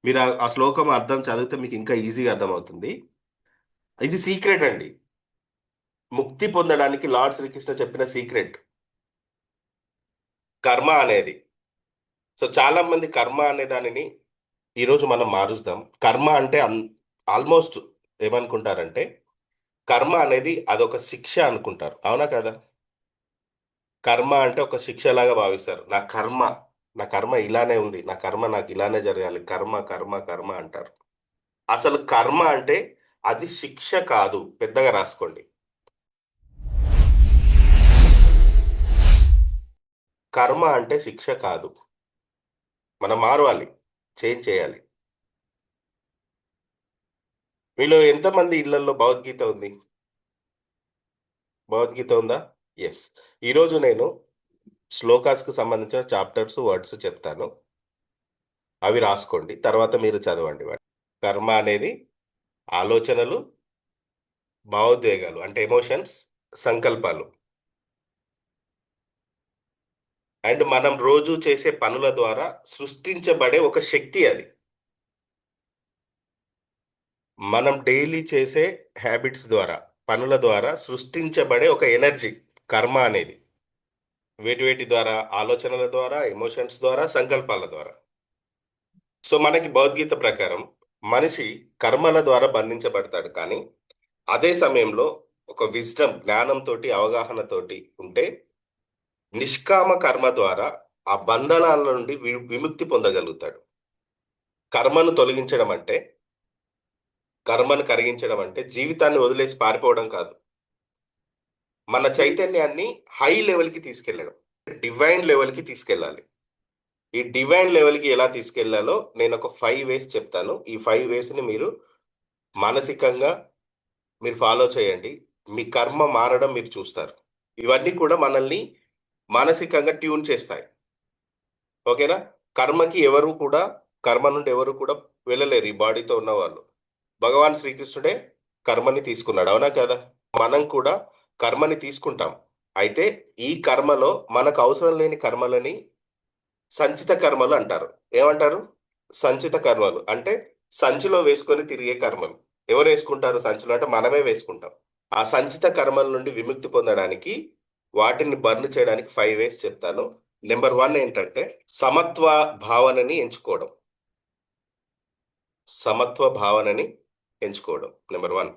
మీరు ఆ శ్లోకం అర్థం చదివితే మీకు ఇంకా ఈజీగా అర్థమవుతుంది. ఇది సీక్రెట్ అండి. ముక్తి పొందడానికి లార్డ్ శ్రీకృష్ణ చెప్పిన సీక్రెట్ కర్మ అనేది. సో చాలా మంది కర్మ అనే దానిని ఈరోజు మనం మారుస్తాం. కర్మ అంటే ఆల్మోస్ట్ ఏమనుకుంటారంటే కర్మ అనేది అదొక శిక్ష అనుకుంటారు. అవునా కదా? కర్మ అంటే ఒక శిక్షలాగా భావిస్తారు. నా కర్మ ఇలానే ఉంది, నా కర్మ నాకు ఇలానే జరగాలి, కర్మ కర్మ కర్మ అంటారు. అసలు కర్మ అంటే అది శిక్ష కాదు. పెద్దగా రాసుకోండి. కర్మ అంటే శిక్ష కాదు. మనం మారవాలి, చేంజ్ చేయాలి. మీలో ఎంతమంది ఇళ్లలో భగవద్గీత ఉంది? భగవద్గీత ఉందా? ఎస్. ఈరోజు నేను శ్లోకాస్కి సంబంధించిన చాప్టర్స్ వర్డ్స్ చెప్తాను. అవి రాసుకోండి, తర్వాత మీరు చదవండి వాటి. కర్మ అనేది ఆలోచనలు, భావోద్వేగాలు అంటే ఎమోషన్స్, సంకల్పాలు. అండ్ మనం రోజు చేసే పనుల ద్వారా సృష్టించబడే ఒక శక్తి అది. మనం డైలీ చేసే హ్యాబిట్స్ ద్వారా, పనుల ద్వారా సృష్టించబడే ఒక ఎనర్జీ కర్మ అనేది. వేటి వేటి ద్వారా? ఆలోచనల ద్వారా, ఎమోషన్స్ ద్వారా, సంకల్పాల ద్వారా. సో మనకి భగవద్గీత ప్రకారం మనిషి కర్మల ద్వారా బంధించబడతాడు, కానీ అదే సమయంలో ఒక విజ్డమ్, జ్ఞానంతోటి, అవగాహనతోటి ఉంటే నిష్కామ కర్మ ద్వారా ఆ బంధనాల నుండి విముక్తి పొందగలుగుతాడు. కర్మను తొలగించడం అంటే, కర్మను కరిగించడం అంటే జీవితాన్ని వదిలేసి పారిపోవడం కాదు. మన చైతన్యాన్ని హై లెవెల్కి తీసుకెళ్ళడం, డివైన్ లెవెల్కి తీసుకెళ్ళాలి. ఈ డివైన్ లెవెల్కి ఎలా తీసుకెళ్లాలో నేను ఒక 5 వేస్ చెప్తాను. ఈ 5 వేస్ని మీరు మానసికంగా మీరు ఫాలో చేయండి. మీ కర్మ మారడం మీరు చూస్తారు. ఇవన్నీ కూడా మనల్ని మానసికంగా ట్యూన్ చేస్తాయి. ఓకేనా? కర్మకి ఎవరు కూడా, కర్మ నుండి ఎవరు కూడా వెళ్ళలేరు ఈ బాడీతో ఉన్నవాళ్ళు. భగవాన్ శ్రీకృష్ణుడే కర్మని తీసుకున్నాడు. అవునా కదా? మనం కూడా కర్మని తీసుకుంటాం. అయితే ఈ కర్మలో మనకు అవసరం లేని కర్మలని సంచిత కర్మలు అంటారు. ఏమంటారు? సంచిత కర్మలు అంటే సంచిలో వేసుకొని తిరిగే కర్మలు. ఎవరు వేసుకుంటారు సంచిలో? అంటే మనమే వేసుకుంటాం. ఆ సంచిత కర్మల నుండి విముక్తి పొందడానికి, వాటిని బర్న్ చేయడానికి 5 వేస్ చెప్తాను. నెంబర్ 1 ఏంటంటే సమత్వ భావనని ఎంచుకోవడం. సమత్వ భావనని ఎంచుకోవడం నెంబర్ 1.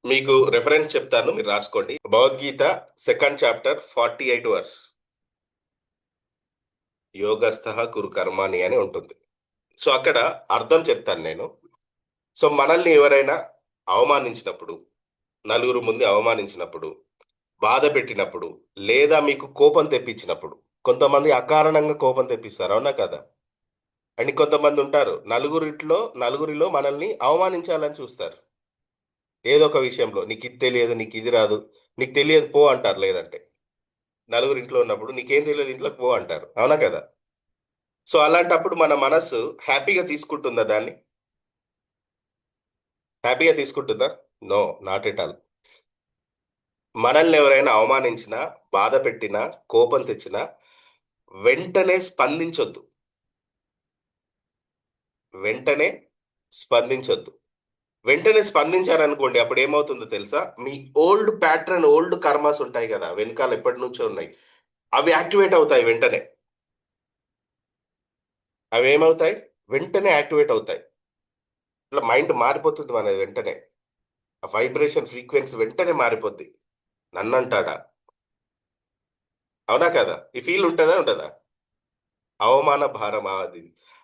మీకు రెఫరెన్స్ చెప్తాను, మీరు రాసుకోండి. Bhagavadgita 2nd chapter 48 verse. యోగస్థ కురు కర్మాని అని ఉంటుంది. సో అక్కడ అర్థం చెప్తాను నేను. సో మనల్ని ఎవరైనా అవమానించినప్పుడు, నలుగురు ముందు అవమానించినప్పుడు, బాధ పెట్టినప్పుడు, లేదా మీకు కోపం తెప్పించినప్పుడు, కొంతమంది అకారణంగా కోపం తెప్పిస్తారు. అవునా కదా? అని కొంతమంది ఉంటారు నలుగురిలో మనల్ని అవమానించాలని చూస్తారు. ఏదో ఒక విషయంలో నీకు ఇది తెలియదు, నీకు ఇది రాదు, నీకు తెలియదు పో అంటారు. లేదంటే నలుగురు ఇంట్లో ఉన్నప్పుడు నీకేం తెలియదు, ఇంట్లోకి పో అంటారు. అవునా కదా? సో అలాంటప్పుడు మన మనస్సు హ్యాపీగా తీసుకుంటుందా దాన్ని? హ్యాపీగా తీసుకుంటుందా? No, not at all. మనల్ని ఎవరైనా అవమానించినా, బాధ పెట్టినా, కోపం తెచ్చినా వెంటనే స్పందించొద్దు. వెంటనే స్పందించొద్దు. వెంటనే స్పందించారనుకోండి, అప్పుడు ఏమవుతుందో తెలుసా? మీ ఓల్డ్ ప్యాటర్న్, ఓల్డ్ కర్మాస్ ఉంటాయి కదా, వెనకాల ఎప్పటి నుంచో ఉన్నాయి, అవి యాక్టివేట్ అవుతాయి వెంటనే. అవి ఏమవుతాయి? వెంటనే యాక్టివేట్ అవుతాయి. ఇట్లా మైండ్ మారిపోతుంది మనది వెంటనే. ఆ వైబ్రేషన్ ఫ్రీక్వెన్సీ వెంటనే మారిపోద్ది. నన్నంటాడా? అవునా కదా? ఈ ఫీల్ ఉంటుందా ఉండదా? అవమాన భారం అది.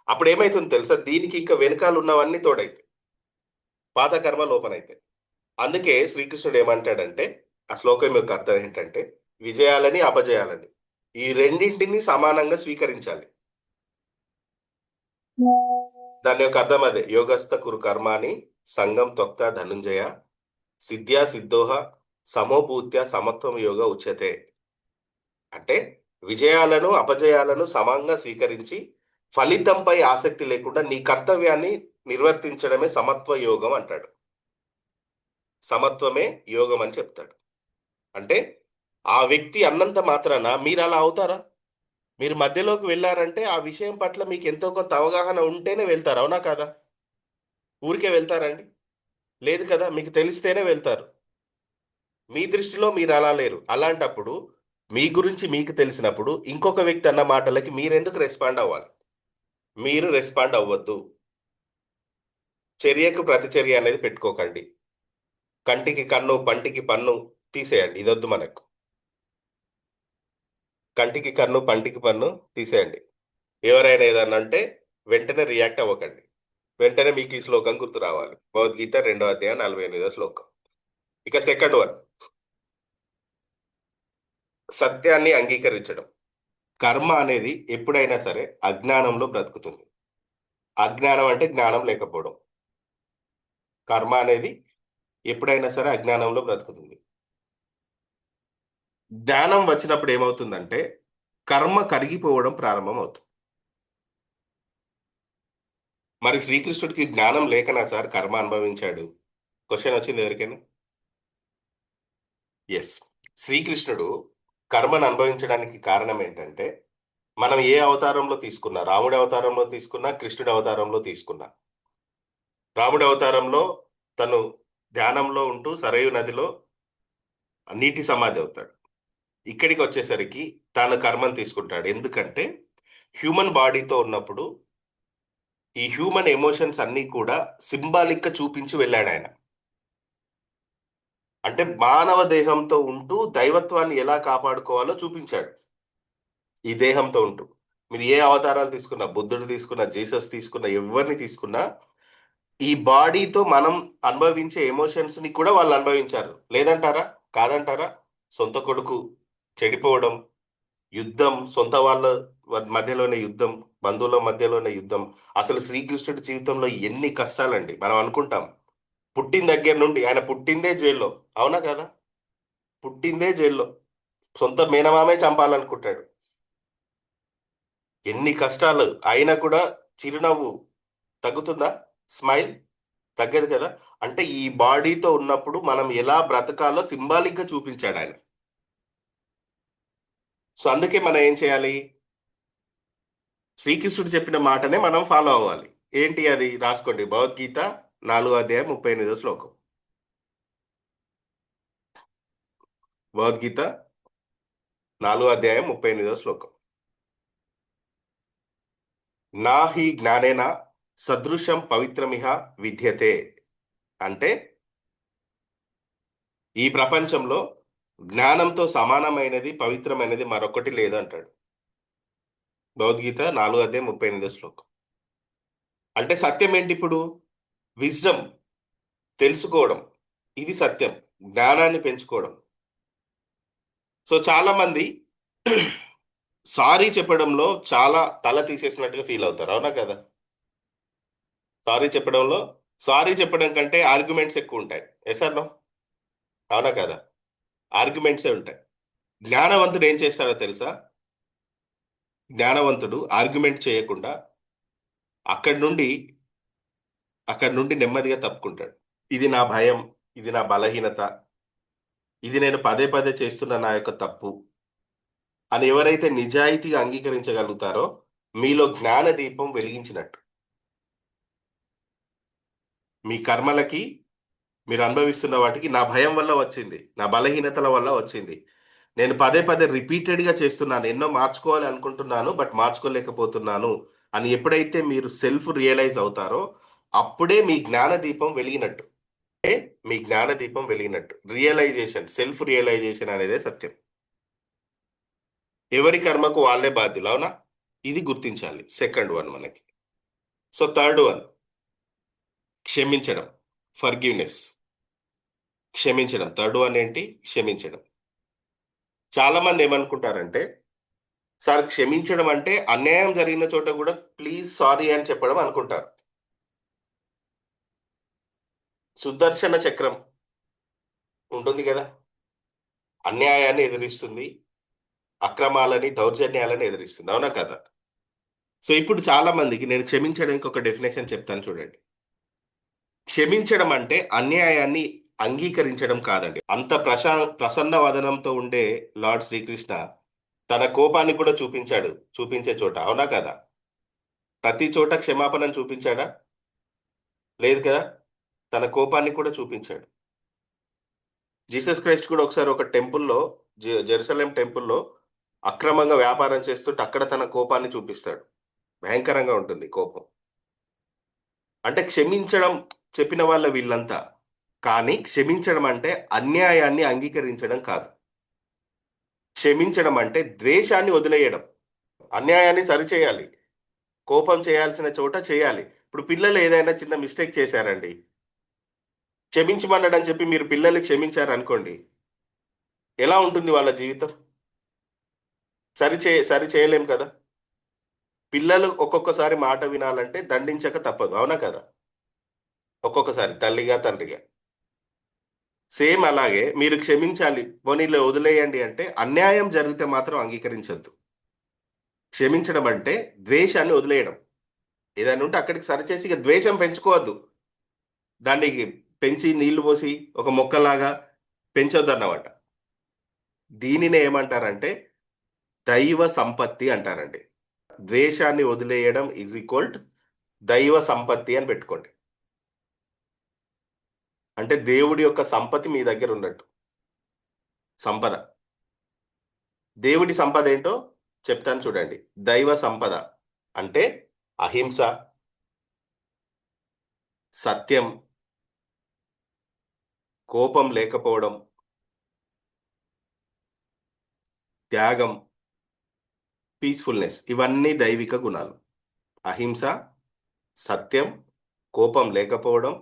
అప్పుడు ఏమైతుంది తెలుసా? దీనికి ఇంకా వెనకాల ఉన్నవన్నీ తోడైతాయి, పాత కర్మలు ఓపెన్ అవుతాయి. అందుకే శ్రీకృష్ణుడు ఏమంటాడంటే, ఆ శ్లోకం యొక్క అర్థం ఏంటంటే విజయాలని, అపజయాలని ఈ రెండింటిని సమానంగా స్వీకరించాలి. దాని యొక్క అర్థం అదే. యోగస్థ కురు కర్మాని సంగం త్వక్త ధనుంజయ సిద్ధ్యా సిద్ధోహ సమోభూత్య సమత్వం యోగ ఉచ్యతే. అంటే విజయాలను, అపజయాలను సమంగా స్వీకరించి ఫలితంపై ఆసక్తి లేకుండా నీ కర్తవ్యాన్ని నిర్వర్తించడమే సమత్వ యోగం అంటాడు. సమత్వమే యోగం అని చెప్తాడు. అంటే ఆ వ్యక్తి అన్నంత మాత్రాన మీరు అలా అవుతారా? మీరు మధ్యలోకి వెళ్ళారంటే ఆ విషయం పట్ల మీకు ఎంతో కొంత అవగాహన ఉంటేనే వెళ్తారు, అవునా కదా? ఊరికే వెళ్తారండి? లేదు కదా, మీకు తెలిస్తేనే వెళ్తారు. మీ దృష్టిలో మీరు అలా లేరు. అలాంటప్పుడు మీ గురించి మీకు తెలిసినప్పుడు ఇంకొక వ్యక్తి అన్న మాటలకి మీరెందుకు రెస్పాండ్ అవ్వాలి? మీరు రెస్పాండ్ అవ్వద్దు. చర్యకు ప్రతిచర్య అనేది పెట్టుకోకండి. కంటికి కన్ను, పంటికి పన్ను తీసేయండి. ఇదొద్దు మనకు. కంటికి కన్ను, పంటికి పన్ను తీసేయండి. ఎవరైనా ఏదన్నా అంటే వెంటనే రియాక్ట్ అవ్వకండి. వెంటనే మీకు ఈ శ్లోకం గుర్తు రావాలి. భగవద్గీత 2వ అధ్యాయం 48వ శ్లోకం. ఇక సెకండ్ వన్, సత్యాన్ని అంగీకరించడం. కర్మ అనేది ఎప్పుడైనా సరే అజ్ఞానంలో బ్రతుకుతుంది. అజ్ఞానం అంటే జ్ఞానం లేకపోవడం. కర్మ అనేది ఎప్పుడైనా సరే అజ్ఞానంలో బ్రతుకుతుంది. జ్ఞానం వచ్చినప్పుడు ఏమవుతుందంటే కర్మ కరిగిపోవడం ప్రారంభం అవుతుంది. మరి శ్రీకృష్ణుడికి జ్ఞానం లేకనా సార్ కర్మ అనుభవించాడు? క్వశ్చన్ వచ్చింది ఎవరికైనా? ఎస్. శ్రీకృష్ణుడు కర్మను అనుభవించడానికి కారణం ఏంటంటే మనం ఏ అవతారంలో తీసుకున్నా, రాముడి అవతారంలో తీసుకున్నా, కృష్ణుడి అవతారంలో తీసుకున్నా, రాముడి అవతారంలో తను ధ్యానంలో ఉంటూ సరయు నదిలో నీటి సమాధి అవుతాడు. ఇక్కడికి వచ్చేసరికి తాను కర్మను తీసుకుంటాడు. ఎందుకంటే హ్యూమన్ బాడీతో ఉన్నప్పుడు ఈ హ్యూమన్ ఎమోషన్స్ అన్నీ కూడా సింబాలిక్ గా చూపించి వెళ్ళాడు ఆయన. అంటే మానవ దేహంతో ఉంటూ దైవత్వాన్ని ఎలా కాపాడుకోవాలో చూపించాడు ఈ దేహంతో ఉంటూ. మీరు ఏ అవతారాలు తీసుకున్నా, బుద్ధుడు తీసుకున్నా, జీసస్ తీసుకున్నా, ఎవరిని తీసుకున్నా, ఈ బాడీతో మనం అనుభవించే ఎమోషన్స్ ని కూడా వాళ్ళు అనుభవించారు. లేదంటారా? కాదంటారా? సొంత కొడుకు చెడిపోవడం, యుద్ధం, సొంత వాళ్ళ మధ్యలోనే యుద్ధం, బంధువుల మధ్యలోనే యుద్ధం. అసలు శ్రీకృష్ణుడి జీవితంలో ఎన్ని కష్టాలండి. మనం అనుకుంటాం పుట్టిన దగ్గర నుండి, ఆయన పుట్టిందే జైల్లో, అవునా కదా? పుట్టిందే జైల్లో, సొంత మేనమామే చంపాలనుకుంటాడు. ఎన్ని కష్టాలు అయినా కూడా చిరునవ్వు తగ్గుతుందా? స్మైల్ తగ్గదు కదా. అంటే ఈ బాడీతో ఉన్నప్పుడు మనం ఎలా బ్రతకాలో సింబాలిక్ గా చూపించాడు ఆయన. సో అందుకే మనం ఏం చేయాలి? శ్రీకృష్ణుడు చెప్పిన మాటనే మనం ఫాలో అవ్వాలి. ఏంటి అది? రాసుకోండి. భగవద్గీత 4వ అధ్యాయం 38వ శ్లోకం. భగవద్గీత 4వ అధ్యాయం 38వ శ్లోకం. నా హి జ్ఞానేన సదృశం పవిత్రమిహ విద్యతే. అంటే ఈ ప్రపంచంలో జ్ఞానంతో సమానమైనది, పవిత్రమైనది మరొకటి లేదు అంటాడు. భగవద్గీత 4వ అధ్యాయం 38వ శ్లోకం. అంటే సత్యం ఏంటి ఇప్పుడు? విజ్డమ్, తెలుసుకోవడం. ఇది సత్యం. జ్ఞానాన్ని పెంచుకోవడం. సో చాలా మంది సారీ చెప్పడంలో చాలా తల తీసేసినట్టుగా ఫీల్ అవుతారు, అవునా కదా? సారీ చెప్పడంలో, సారీ చెప్పడం కంటే ఆర్గ్యుమెంట్స్ ఎక్కువ ఉంటాయి. Yes or no? అవునా కదా? ఆర్గ్యుమెంట్సే ఉంటాయి. జ్ఞానవంతుడు ఏం చేస్తాడో తెలుసా? జ్ఞానవంతుడు ఆర్గ్యుమెంట్ చేయకుండా అక్కడి నుండి అక్కడి నుండి నెమ్మదిగా తప్పుకుంటాడు. ఇది నా భయం, ఇది నా బలహీనత, ఇది నేను పదే పదే చేస్తున్న నా యొక్క తప్పు అని ఎవరైతే నిజాయితీగా అంగీకరించగలుగుతారో మీలో జ్ఞాన దీపం వెలిగించినట్టు. మీ కర్మలకి, మీరు అనుభవిస్తున్న వాటికి నా భయం వల్ల వచ్చింది, నా బలహీనతల వల్ల వచ్చింది, నేను పదే పదే రిపీటెడ్గా చేస్తున్నాను, ఎన్నో మార్చుకోవాలి అనుకుంటున్నాను బట్ మార్చుకోలేకపోతున్నాను అని ఎప్పుడైతే మీరు సెల్ఫ్ రియలైజ్ అవుతారో అప్పుడే మీ జ్ఞాన దీపం వెలిగినట్టు. మీ జ్ఞాన దీపం వెలిగినట్టు. రియలైజేషన్, సెల్ఫ్ రియలైజేషన్ అనేదే సత్యం. ఎవరి కర్మకు వాళ్ళే బాధ్యులు, అవునా? ఇది గుర్తించాలి. సెకండ్ వన్ మనకి. సో థర్డ్ వన్, క్షమించడం, ఫర్గివ్నెస్. క్షమించడం. థర్డ్ వన్ ఏంటి? క్షమించడం. చాలా మంది ఏమనుకుంటారంటే సార్ క్షమించడం అంటే అన్యాయం జరిగిన చోట కూడా ప్లీజ్ సారీ అని చెప్పడం అనుకుంటారు. సుదర్శన చక్రం ఉంటుంది కదా, అన్యాయాన్ని ఎదిరిస్తుంది, అక్రమాలని, దౌర్జన్యాలని ఎదిరిస్తుంది, అవునా కదా? సో ఇప్పుడు చాలా మందికి నేను క్షమించడానికి ఒక డెఫినేషన్ చెప్తాను చూడండి. క్షమించడం అంటే అన్యాయాన్ని అంగీకరించడం కాదండి. అంత ప్రసన్న వదనంతో ఉండే లార్డ్ శ్రీకృష్ణ తన కోపాన్ని కూడా చూపించాడు, చూపించే చోట. అవునా కదా? ప్రతి చోట క్షమాపణను చూపించాడా? లేదు కదా? తన కోపాన్ని కూడా చూపించాడు. జీసస్ క్రైస్ట్ కూడా ఒకసారి ఒక టెంపుల్‌లో, జెరూసలేం టెంపుల్‌లో అక్రమంగా వ్యాపారం చేస్తుంటే అక్కడ తన కోపాన్ని చూపిస్తాడు. భయంకరంగా ఉంటుంది కోపం. అంటే క్షమించడం చెప్పిన వాళ్ళే వీళ్ళంతా. కానీ క్షమించడం అంటే అన్యాయాన్ని అంగీకరించడం కాదు. క్షమించడం అంటే ద్వేషాన్ని వదిలేయడం. అన్యాయాన్ని సరిచేయాలి. కోపం చేయాల్సిన చోట చేయాలి. ఇప్పుడు పిల్లలు ఏదైనా చిన్న మిస్టేక్ చేశారండి. క్షమించమన్నాడని చెప్పి మీరు పిల్లల్ని క్షమించారనుకోండి. ఎలా ఉంటుంది వాళ్ళ జీవితం? సరి చేయలేం కదా! పిల్లలు ఒక్కొక్కసారి మాట వినాలంటే దండించక తప్పదు. అవునా కదా? ఒక్కొక్కసారి తల్లిగా, తండ్రిగా. సేమ్ అలాగే మీరు క్షమించాలి. పోనీలే వదిలేయండి అంటే అన్యాయం జరిగితే మాత్రం అంగీకరించొద్దు. క్షమించడం అంటే ద్వేషాన్ని వదిలేయడం. ఏదైనా ఉంటే అక్కడికి సరిచేసి ఇక ద్వేషం పెంచుకోవద్దు. దాన్ని పెంచి నీళ్లు పోసి ఒక మొక్కలాగా పెంచొద్దన్నమాట. దీనినే ఏమంటారంటే దైవ సంపత్తి అంటారండి. ద్వేషాన్ని వదిలేయడం ఈజ్ ఈక్వల్ టు దైవ సంపత్తి అని పెట్టుకోండి. అంటే దేవుడి యొక్క సంపత్తి మీ దగ్గర ఉన్నట్టు. సంపద. దేవుడి సంపద ఏంటో చెప్తాను చూడండి. దైవ సంపద అంటే అహింస, సత్యం, కోపం లేకపోవడం, త్యాగం, పీస్‌ఫుల్‌నెస్ ఇవన్నీ దైవిక గుణాలు. అహింస, సత్యం, కోపం లేకపోవడం,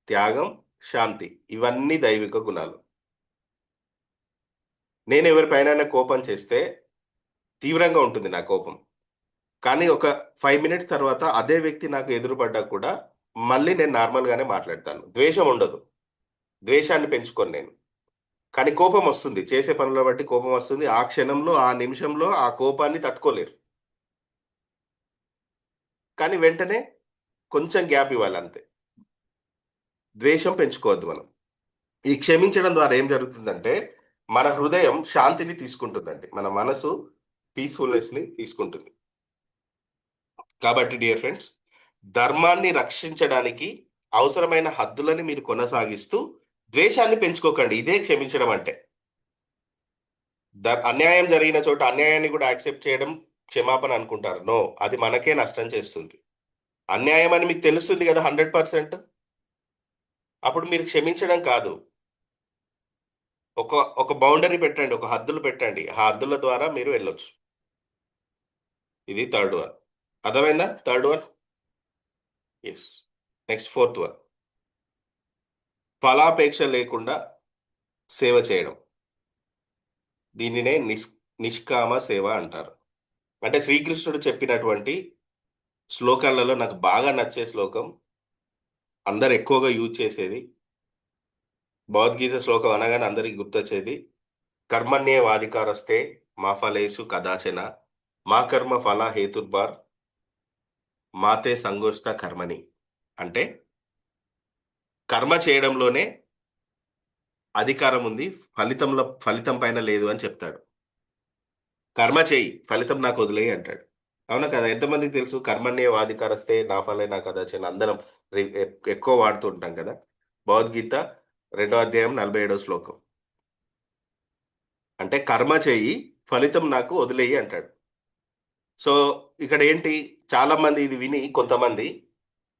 త్యాగం, శాంతి ఇవన్నీ దైవిక గుణాలు. నేను ఎవరిపైనైనా కోపం చేస్తే తీవ్రంగా ఉంటుంది నా కోపం. కానీ ఒక 5 మినిట్స్ తర్వాత అదే వ్యక్తి నాకు ఎదురుపడ్డా కూడా మళ్ళీ నేను నార్మల్‌గానే మాట్లాడతాను. ద్వేషం ఉండదు. ద్వేషాన్ని పెంచుకోను నేను. కానీ కోపమొస్తుంది. చేసే పనుల బట్టి కోపమొస్తుంది. ఆ క్షణంలో, ఆ నిమిషంలో ఆ కోపాన్ని తట్టుకోలేరు. కానీ వెంటనే కొంచెం గ్యాప్ ఇవ్వాలంతే. ద్వేషం పెంచుకోవద్దు మనం. ఈ క్షమించడం ద్వారా ఏం జరుగుతుందంటే, మన హృదయం శాంతిని తీసుకుంటుందండి. మన మనసు పీస్‌ఫుల్‌నెస్‌ని తీసుకుంటుంది. కాబట్టి డియర్ ఫ్రెండ్స్, ధర్మాన్ని రక్షించడానికి అవసరమైన హద్దులని మీరు కొనసాగిస్తూ, ద్వేషాన్ని పెంచుకోకండి. ఇదే క్షమించడం అంటే. అన్యాయం జరిగిన చోట అన్యాయాన్ని కూడా యాక్సెప్ట్ చేయడం క్షమాపణ అనుకుంటారు. నో. అది మనకే నష్టం చేస్తుంది. అన్యాయం అని మీకు తెలుస్తుంది గదా! 100%. అప్పుడు మీరు క్షమించడం కాదు. ఒక ఒక బౌండరీ పెట్టండి. ఒక హద్దులు పెట్టండి. ఆ హద్దుల ద్వారా మీరు వెళ్ళొచ్చు. ఇది థర్డ్ వన్. అర్థమైందా? Third one? Yes. Next fourth one. ఫలాపేక్ష లేకుండా సేవ చేయడం. దీనినే నిష్కామ సేవ అంటారు. అంటే శ్రీకృష్ణుడు చెప్పినటువంటి శ్లోకాలలో నాకు బాగా నచ్చే శ్లోకం, అందరూ ఎక్కువగా యూజ్ చేసేది, భగవద్గీత శ్లోకం అనగానే అందరికి గుర్తొచ్చేది, కర్మణ్యేవాధికారస్తే మా ఫలేషు కదాచన మా కర్మ ఫల హేతుర్భార్ మాతే సంగోష్ట కర్మణి. అంటే కర్మ చేయడంలోనే అధికారం ఉంది. ఫలితం పైన లేదు అని చెప్తాడు. కర్మ చెయ్యి, ఫలితం నాకు వదిలేయి అంటాడు. అవునా కదా? ఎంతమందికి తెలుసు కర్మణ్యేవాధికారస్తే నా ఫలే నా కదాచన అందరం ఎక్కువ వాడుతూ ఉంటాం కదా! భగవద్గీత 2వ అధ్యాయం 47వ శ్లోకం. అంటే కర్మ చెయ్యి, ఫలితం నాకు వదిలేయి అంటాడు. సో, ఇక్కడేంటి చాలామంది ఇది విని కొంతమంది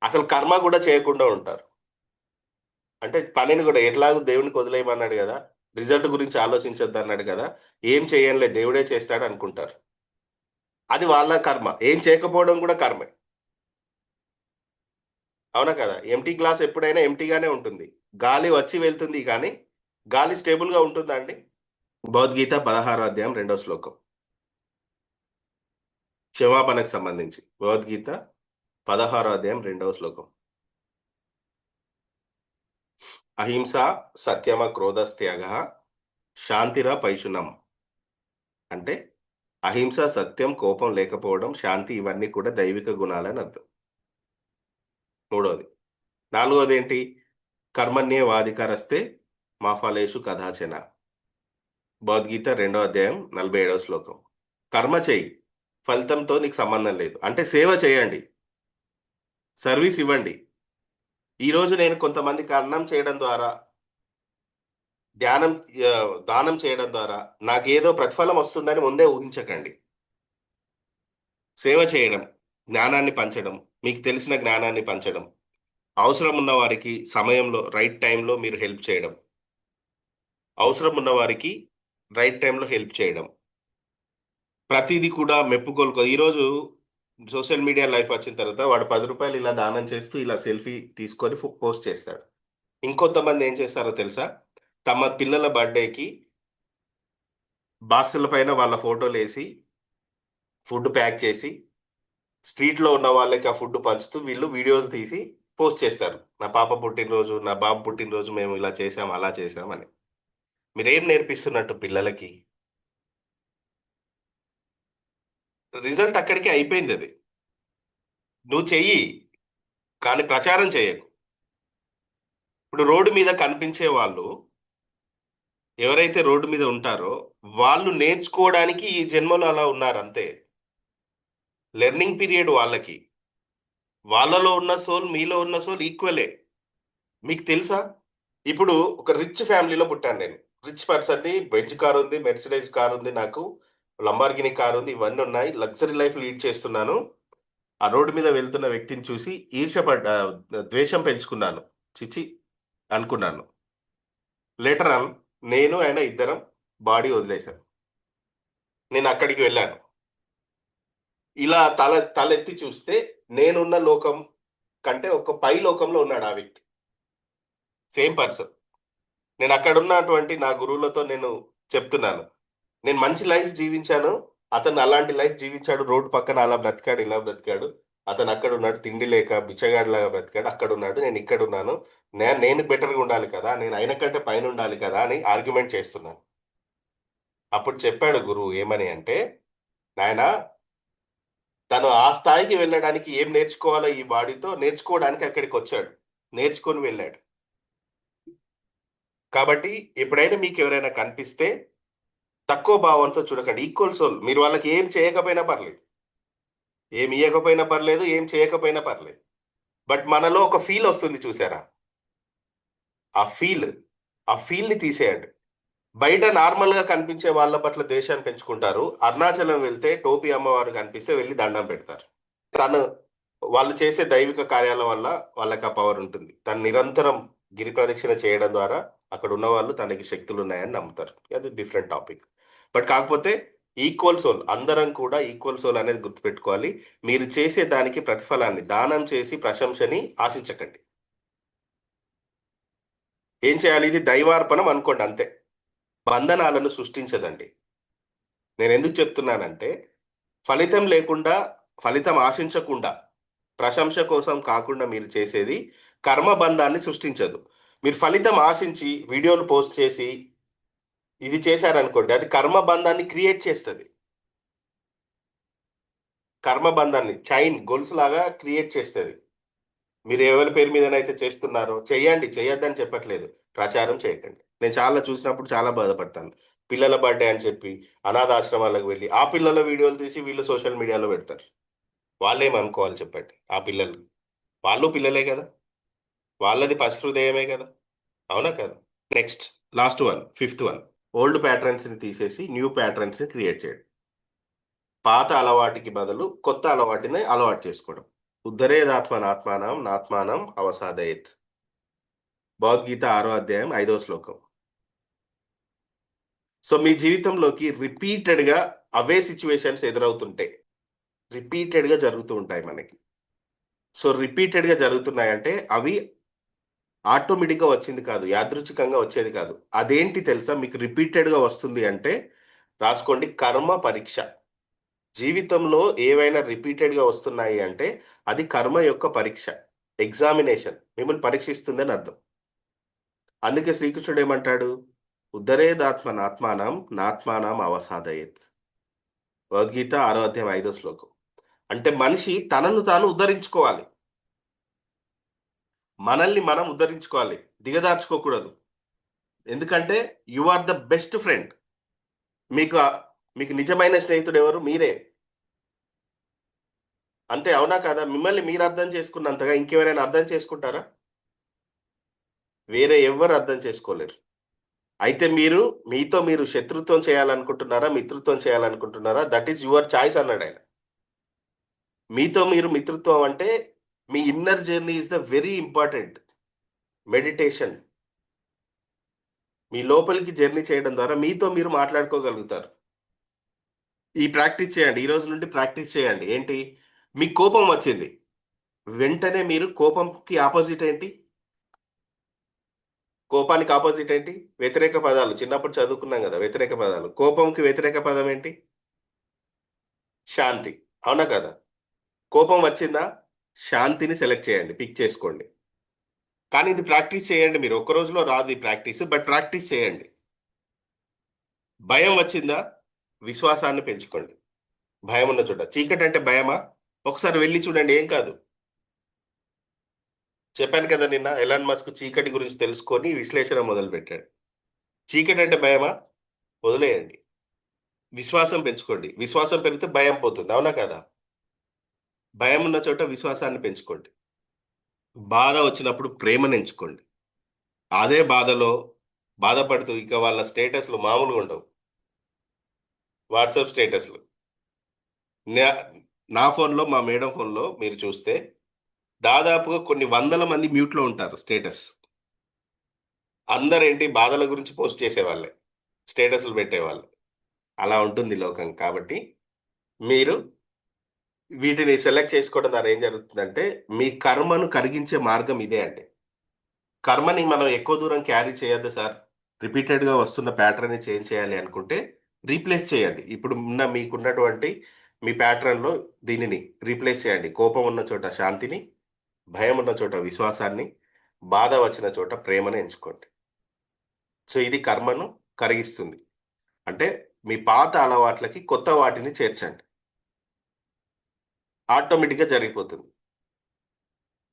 అసలు కర్మ గూడా చేయకుండా ఉంటారు. అంటే పనిని గూడా ఎట్లాగో దేవునికి వదిలేయమన్నాడు గదా! రిజల్ట్ గురించి ఆలోచించొద్దన్నాడు గదా! ఏం చేయనులే దేవుడే చేస్తాడనుకుంటారు. అది వాళ్ళ కర్మ. ఏం చేయకపోవడం గూడా కర్మే. అవునా కదా? ఎంప్టీ గ్లాస్ ఎప్పుడైనా ఎంప్టీగానే ఉంటుంది. గాలి వచ్చి వెళ్తుంది కానీ, గాలి స్టేబుల్‌గా ఉంటుందా అండి? భగవద్గీత 16వ అధ్యాయం 2వ శ్లోకం. క్షమాపణకు సంబంధించి. భగవద్గీత 16వ అధ్యాయం 2వ శ్లోకం. అహింస సత్యమ క్రోధస్త్యాగః శాంతిరపైశునం. అంటే అహింస, సత్యం, కోపం లేకపోవడం, శాంతి ఇవన్నీ కూడా దైవిక గుణాలని అర్థం. మూడోది. నాలుగోదేంటి? కర్మణ్యేవాధికారస్తే మా ఫలేషు కదాచన. భగవద్గీత 2వ అధ్యాయం 47వ శ్లోకం. కర్మ చేయి, ఫలితంతో నీకు సంబంధం లేదు. అంటే సేవ చేయండి, సర్వీస్ ఇవ్వండి. ఈరోజు నేను కొంతమందికి అన్నం చేయడం ద్వారా, ధ్యానం దానం చేయడం ద్వారా నాకేదో ప్రతిఫలం వస్తుందని ముందే ఊహించకండి. సేవ చేయడం, జ్ఞానాన్ని పంచడం, మీకు తెలిసిన జ్ఞానాన్ని పంచడం, అవసరం ఉన్న వారికి సమయంలో రైట్ టైంలో మీరు హెల్ప్ చేయడం, అవసరం ఉన్న వారికి రైట్ టైంలో హెల్ప్ చేయడం, ప్రతిదీ కూడా మెప్పుకోలుకో. ఈరోజు సోషల్ మీడియా లైఫ్ వచ్చిన తర్వాత వాడు 10 రూపాయలు ఇలా దానం చేస్తూ ఇలా సెల్ఫీ తీసుకొని పోస్ట్ చేస్తాడు. ఇంకొంతమంది ఏం చేస్తారో తెలుసా? తమ పిల్లల బర్త్డేకి బాక్సుల పైన వాళ్ళ ఫోటోలు వేసి ఫుడ్ ప్యాక్ చేసి స్ట్రీట్లో ఉన్న వాళ్ళకి ఆ ఫుడ్ పంచుతూ వీళ్ళు వీడియోలు తీసి పోస్ట్ చేస్తారు. నా పాప పుట్టినరోజు, నా బాబు పుట్టినరోజు మేము ఇలా చేసాం, అలా చేసామని. మీరేం నేర్పిస్తున్నట్టు పిల్లలకి? రిజల్ట్ అక్కడికి అయిపోయింది అది. నువ్వు చెయ్యి, కానీ ప్రచారం చేయకు. ఇప్పుడు రోడ్డు మీద కనిపించే వాళ్ళు, ఎవరైతే రోడ్డు మీద ఉంటారో వాళ్ళు నేర్చుకోవడానికి ఈ జన్మలో అలా ఉన్నారు అంతే. లెర్నింగ్ పీరియడ్ వాళ్ళకి. వాళ్ళలో ఉన్న సోల్ మీలో ఉన్న సోల్ ఈక్వలే. మీకు తెలుసా? ఇప్పుడు ఒక రిచ్ ఫ్యామిలీలో పుట్టాను నేను. రిచ్ పర్సన్‌ని, బెంజ్ కార్ ఉంది, మెర్సిడెస్ కార్ ఉంది నాకు, లంబార్గిని కార్ ఉంది, ఇవన్నీ ఉన్నాయి. లగ్జరీ లైఫ్ లీడ్ చేస్తున్నాను. ఆ రోడ్డు మీద వెళ్తున్న వ్యక్తిని చూసి ద్వేషం పెంచుకున్నాను. ఛీ! అనుకున్నాను. లేటర్ ఆన్ నేను ఆయన ఇద్దరం బాడీ వదిలేసాం. నేను అక్కడికి వెళ్ళాను. ఇలా తలెత్తి చూస్తే నేనున్న లోకం కంటే ఒక పై లోకంలో ఉన్నాడు ఆ వ్యక్తి. Same person. నేను అక్కడున్నటువంటి నా గురువులతో నేను చెప్తున్నాను. నేను మంచి లైఫ్ జీవించాను. అతను అలాంటి లైఫ్ జీవించాడు. రోడ్డు పక్కన అలా బ్రతికాడు, ఇలా బ్రతికాడు. అతను అక్కడున్నాడు. తిండి లేక బిచ్చగాడిలాగా బ్రతికాడు. అక్కడున్నాడు. నేను ఇక్కడున్నాను. నేను బెటర్‌గా ఉండాలి కదా! నేను ఆయన కంటే పైనుండాలి కదా! అని ఆర్గ్యుమెంట్ చేస్తున్నాను. అప్పుడు చెప్పాడు గురువు ఏమని అంటే, "నాయనా, తను ఆ స్థాయికి వెళ్ళడానికి ఏం నేర్చుకోవాలో ఈ బాడీతో నేర్చుకోవడానికి అక్కడికొచ్చాడు. నేర్చుకొని వెళ్ళాడు. కాబట్టి ఎప్పుడైనా మీకెవరైనా కనిపిస్తే తక్కువ భావంతో చూడకండి. Equal soul. మీరు వాళ్ళకి ఏం చేయకపోయినా పర్లేదు. ఏమి ఇయ్యకపోయినా పర్లేదు, ఏం చేయకపోయినా పర్లేదు. బట్ మనలో ఒక ఫీల్ వస్తుంది చూసారా? ఆ ఫీల్, ఆ ఫీల్‌ని తీసేయండి. బయట నార్మల్‌గా కనిపించే వాళ్ళ పట్ల ద్వేషాన్ని పెంచుకుంటారు. అరుణాచలం వెళ్తే టోపీ అమ్మవారు కనిపిస్తే వెళ్లి దండం పెడతారు. తను వాళ్ళు చేసే దైవిక కార్యాల వల్ల వాళ్ళకి ఆ పవర్ ఉంటుంది. తను నిరంతరం గిరి ప్రదక్షిణ చేయడం ద్వారా అక్కడ ఉన్నవాళ్ళు తనకి శక్తులున్నాయని నమ్ముతారు. అది డిఫరెంట్ టాపిక్. బట్ కాకపోతే ఈక్వల్ సోల్. అందరం కూడా ఈక్వల్ సోల్ అనేది గుర్తుపెట్టుకోవాలి. మీరు చేసే దానికి ప్రతిఫలాన్ని దానం చేసి ప్రశంసని ఆశించకండి. ఏం చేయాలి? ఇది దైవార్పణం అనుకోండి అంతే. బంధనాలను సృష్టించదండి. నేనెందుకు చెప్తున్నానంటే, ఫలితం లేకుండా, ఫలితం ఆశించకుండా, ప్రశంస కోసం కాకుండా మీరు చేసేది కర్మబంధాన్ని సృష్టించదు. మీరు ఫలితం ఆశించి వీడియోలు పోస్ట్ చేసి, ఇది చేశారనుకోండి, అది కర్మబంధాన్ని క్రియేట్ చేస్తది. కర్మబంధాన్ని చైన్ గొలుసులాగా క్రియేట్ చేస్తది. మీరు ఎవరి పేరు మీదనైతే చేస్తున్నారో చేయండి. చేయొద్దని చెప్పట్లేదు. ప్రచారం చేయకండి. నేను చాలా చూసినప్పుడు చాలా బాధపడతాను. పిల్లల బర్త్‌డే అని చెప్పి అనాథాశ్రమాలకు వెళ్లి, ఆ పిల్లల వీడియోలు తీసి వీళ్ళు సోషల్ మీడియాలో పెడతారు. వాళ్ళేమనుకోవాలి చెప్పండి ఆ పిల్లలు? వాళ్ళు పిల్లలే గదా! వాళ్ళది పసిహృదయమే గదా! అవునా కాదా? Next last one, fifth one. Old ప్యాట్రన్స్‌ని తీసేసి న్యూ ప్యాట్రన్స్‌ని క్రియేట్ చేయడం. పాత అలవాటికి బదులు కొత్త అలవాటిని అలవాటు చేసుకోవడం. ఉద్ధరేదాత్మనాత్మానం నాత్మానం అవసాదయేత్. భగవద్గీత 6వ అధ్యాయం 5వ శ్లోకం. సో, మీ జీవితంలోకి రిపీటెడ్‌గా అవే సిట్యుయేషన్స్ ఎదురవుతుంటే, రిపీటెడ్‌గా జరుగుతూ ఉంటాయి మనకి. సో, రిపీటెడ్‌గా జరుగుతున్నాయంటే అవి ఆటోమేటిక్‌గా వచ్చింది కాదు. యాదృచ్ఛికంగా వచ్చేది కాదు. అదేంటి తెలుసా? మీకు రిపీటెడ్‌గా వస్తుంది అంటే రాసుకోండి, కర్మ పరీక్ష. జీవితంలో ఏవైనా రిపీటెడ్‌గా వస్తున్నాయి అంటే అది కర్మ యొక్క పరీక్ష. ఎగ్జామినేషన్. మిమ్మల్ని పరీక్షిస్తుందని అర్థం. అందుకే శ్రీకృష్ణుడు ఏమంటాడు? ఉద్ధరేదాత్మనాత్మానం నాత్మానం అవసాదయేత్. భగవద్గీత 6వ అధ్యాయం 5వ శ్లోకం. అంటే మనిషి తనను తాను ఉద్ధరించుకోవాలి. మనల్ని మనం ఉద్ధరించుకోవాలి. దిగజార్చుకోకూడదు. ఎందుకంటే you are the best friend. మీకు మీకు నిజమైన స్నేహితుడు ఎవరు? మీరే. అంతే అవునా కాదా? మిమ్మల్ని మీరు అర్థం చేసుకున్నంతగా ఇంకెవరైనా అర్థం చేసుకుంటారా? వేరే ఎవ్వరు అర్థం చేసుకోలేరు. అయితే మీరు మీతో మీరు శత్రుత్వం చేయాలనుకుంటున్నారా? మిత్రుత్వం చేయాలనుకుంటున్నారా? దట్ ఈస్ యువర్ చాయిస్ అన్నాడాయన. మీతో మీరు మిత్రుత్వం అంటే మీ inner journey is the very important. Meditation. మీ లోపలికి జర్నీ చేయడం ద్వారా మీతో మీరు మాట్లాడుకోగలుగుతారు. ఈ ప్రాక్టీస్ చేయండి. ఈ రోజు నుండి ప్రాక్టీస్ చేయండి. ఏంటి? మీకు కోపం వచ్చింది. వెంటనే మీరు కోపంకి అపోజిట్ ఏంటి? కోపానికి అపోజిట్ ఏంటి? వ్యతిరేక పదాలు. చిన్నప్పుడు చదువుకున్నాం గదా! వ్యతిరేక పదాలు. కోపంకి వ్యతిరేక పదం ఏంటి? శాంతి. అవునా కదా? కోపం వచ్చిందా? శాంతిని సెలెక్ట్ చేయండి. పిక్ చేసుకోండి. కానీ ఇది ప్రాక్టీస్ చేయండి మీరు. ఒక్క రోజులో రాదు ఈ ప్రాక్టీస్. బట్ ప్రాక్టీస్ చేయండి. భయం వచ్చిందా? విశ్వాసాన్ని పెంచుకోండి. భయం ఉన్న చోట. చీకటి అంటే భయమా? ఒకసారి వెళ్లి చూడండి ఏం కాదు. చెప్పాను కదా నిన్న ఎలాన్ మస్క్ చీకటి గురించి తెలుసుకొని విశ్లేషణ మొదలుపెట్టాడు. చీకటి అంటే భయమా? వదిలేయండి. విశ్వాసం పెంచుకోండి. విశ్వాసం పెరిగితే భయం పోతుంది. అవునా కదా? భయం ఉన్న చోట విశ్వాసాన్ని పెంచుకోండి. బాధ వచ్చినప్పుడు ప్రేమను ఎంచుకోండి. అదే బాధలో బాధపడుతూ ఇక వాళ్ళ స్టేటస్‌లు మామూలుగా ఉండవు. వాట్సాప్ స్టేటస్‌లు. నా నా ఫోన్‌లో మా మేడం ఫోన్‌లో మీరు చూస్తే దాదాపుగా కొన్ని వందల మంది మ్యూట్‌లో ఉంటారు స్టేటస్. అందరేంటి బాధల గురించి పోస్ట్ చేసేవాళ్ళే. స్టేటస్‌లు పెట్టేవాళ్ళు. అలా ఉంటుంది లోకం. కాబట్టి మీరు వీటిని సెలెక్ట్ చేసుకోవడం ద్వారా ఏం జరుగుతుందంటే, మీ కర్మను కరిగించే మార్గం ఇదే అండి. కర్మని మనం ఎక్కువ దూరం క్యారీ చేయొద్దు సార్. రిపీటెడ్‌గా వస్తున్న ప్యాటర్న్‌ని చేంజ్ చేయాలి అనుకుంటే, రీప్లేస్ చేయండి. ఇప్పుడు మీకున్నటువంటి మీ ప్యాటర్న్‌లో దీనిని రీప్లేస్ చేయండి. కోపం ఉన్న చోట శాంతిని, భయం ఉన్న చోట విశ్వాసాన్ని, బాధ వచ్చిన చోట ప్రేమను ఎంచుకోండి. సో, ఇది కర్మను కరిగిస్తుంది. అంటే మీ పాత అలవాట్లకి కొత్త వాటిని చేర్చండి. ఆటోమేటిక్‌గా జరిగిపోతుంది.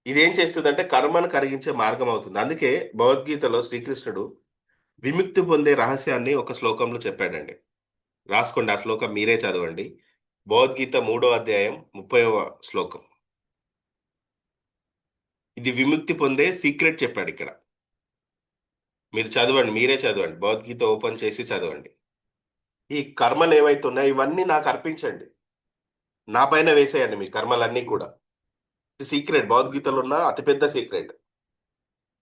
ఇదేం చేస్తుందంటే కర్మను కరిగించే మార్గం అవుతుంది. అందుకే భగవద్గీతలో శ్రీకృష్ణుడు విముక్తి పొందే రహస్యాన్ని ఒక శ్లోకంలో చెప్పాడండి. రాసుకోండి ఆ శ్లోకం మీరే చదవండి. భగవద్గీత 3వ అధ్యాయం 30వ శ్లోకం. ఇది విముక్తి పొందే సీక్రెట్ చెప్పాడిక్కడ. మీరు చదవండి. మీరే చదవండి. భగవద్గీత ఓపెన్ చేసి చదవండి. ఈ కర్మలేవైతే ఉన్నాయో ఇవన్నీ నాకు అర్పించండి. నా పైన వేసేయండి మీ కర్మలన్నీ కూడా. ఇది సీక్రెట్ భగవద్గీతలో ఉన్న అతిపెద్ద సీక్రెట్.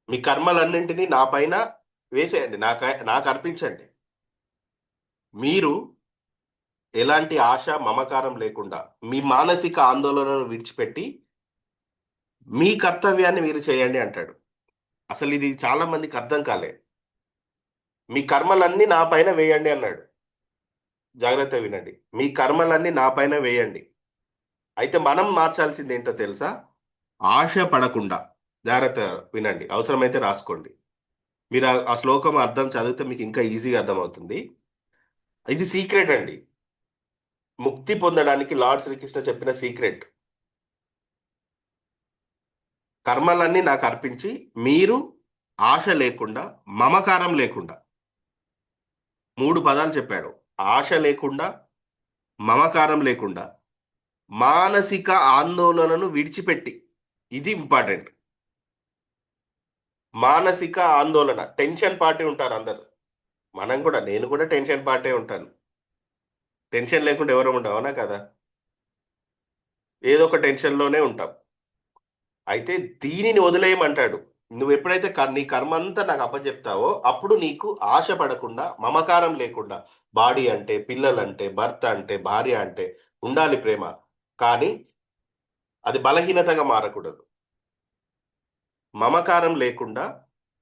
మీ కర్మలన్నింటినీ నా పైన వేసేయండి. నాకు అర్పించండి. మీరు ఎలాంటి ఆశ, మమకారం లేకుండా మీ మానసిక ఆందోళనను విడిచిపెట్టి మీ కర్తవ్యాన్ని మీరు చేయండి అంటాడు. అసలిది చాలా మందికి అర్థం కాలే. మీ కర్మలన్నీ నా పైన వేయండి అన్నాడు. జాగ్రత్తగా వినండి. మీ కర్మలన్నీ నా పైన వేయండి. అయితే మనం మార్చాల్సిందేంటో తెలుసా? ఆశ పడకుండా జాగ్రత్తగా వినండి. అవసరమైతే రాసుకోండి. మీరు ఆ శ్లోకం అర్థం చదివితే మీకు ఇంకా ఈజీగా అర్థమవుతుంది. ఇది సీక్రెట్ అండి. ముక్తి పొందడానికి లార్డ్ శ్రీకృష్ణ చెప్పిన సీక్రెట్. కర్మలన్నీ నాకు అర్పించి మీరు ఆశ లేకుండా, మమకారం లేకుండా 3 పదాలు చెప్పాడు. ఆశ లేకుండా, మమకారం లేకుండా, మానసిక ఆందోళనను విడిచిపెట్టి. ఇది ఇంపార్టెంట్. మానసిక ఆందోళన. టెన్షన్ పార్టీ ఉంటారు అందరూ. నేను కూడా టెన్షన్ పార్టే ఉంటాను. టెన్షన్ లేకుండా ఎవరం ఉండం. అవునా కదా? ఏదో ఒక టెన్షన్‌లోనే ఉంటాం. అయితే దీనిని వదిలేయమంటాడు. నువ్వెప్పుడైతే నీ కర్మంతా నాకు అప్పజెప్తావో, అప్పుడు నీకు ఆశ పడకుండా, మమకారం లేకుండా బాడీ అంటే, పిల్లలంటే, భర్త అంటే, భార్య అంటే ఉండాలి ప్రేమ. కానీ అది బలహీనతగా మారకూడదు. మమకారం లేకుండా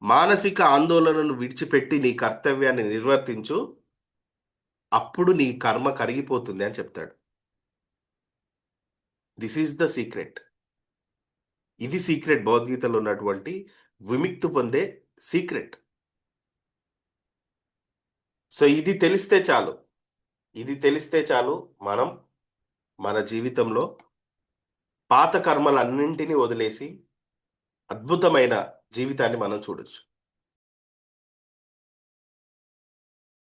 మానసిక ఆందోళనను విడిచిపెట్టి నీ కర్తవ్యాన్ని నిర్వర్తించు. అప్పుడు నీ కర్మ కరిగిపోతుంది అని చెప్తాడు. This is the secret. ఇది సీక్రెట్ భగవద్గీతలో ఉన్నటువంటి విముక్తి పొందే సీక్రెట్. సో, ఇది తెలిస్తే చాలు. ఇది తెలిస్తే చాలు మనం మన జీవితంలో పాత కర్మలన్నింటినీ వదిలేసి అద్భుతమైన జీవితాన్ని మనం చూడొచ్చు.